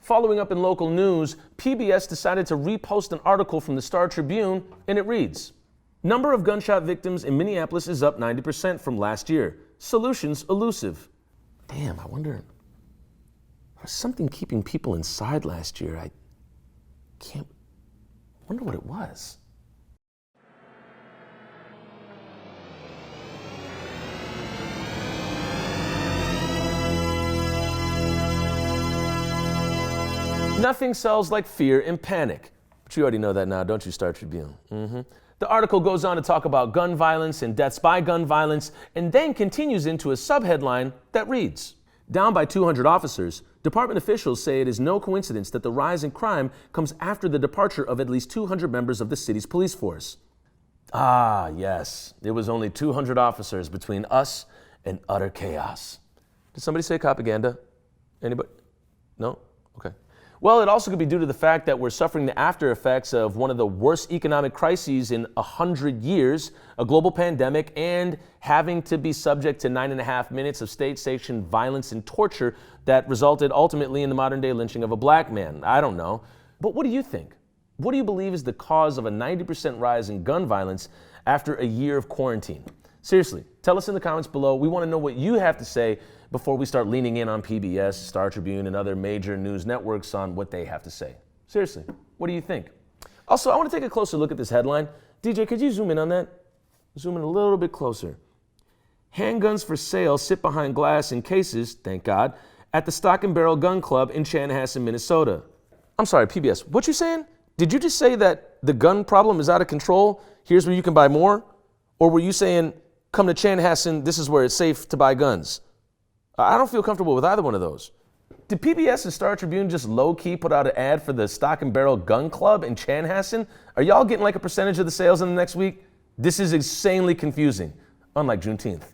Following up in local news, PBS decided to repost an article from the Star Tribune, and it reads, "Number of gunshot victims in Minneapolis is up 90% from last year. Solutions elusive." Damn, I wonder, there was something keeping people inside last year. I wonder what it was. Nothing sells like fear and panic. But you already know that now, don't you, Star Tribune? The article goes on to talk about gun violence and deaths by gun violence, and then continues into a subheadline that reads, "Down by 200 officers, department officials say it is no coincidence that the rise in crime comes after the departure of at least 200 members of the city's police force." Ah, yes, it was only 200 officers between us and utter chaos. Did somebody say propaganda? Anybody? No? Okay. Well, it also could be due to the fact that we're suffering the after effects of one of the worst economic crises in 100 years, a global pandemic, and having to be subject to 9.5 minutes of state-sanctioned violence and torture that resulted ultimately in the modern-day lynching of a black man. I don't know. But what do you think? What do you believe is the cause of a 90% rise in gun violence after a year of quarantine? Seriously, tell us in the comments below. We want to know what you have to say before we start leaning in on PBS, Star Tribune, and other major news networks on what they have to say. Seriously, what do you think? Also, I want to take a closer look at this headline. DJ, could you zoom in on that? Zoom in a little bit closer. "Handguns for sale sit behind glass in cases, thank God, at the Stock and Barrel Gun Club in Chanhassen, Minnesota." I'm sorry, PBS, what you saying? Did you just say that the gun problem is out of control? Here's where you can buy more? Or were you saying, come to Chanhassen, this is where it's safe to buy guns? I don't feel comfortable with either one of those. Did PBS and Star Tribune just low-key put out an ad for the Stock and Barrel Gun Club in Chanhassen? Are y'all getting like a percentage of the sales in the next week? This is insanely confusing, unlike Juneteenth.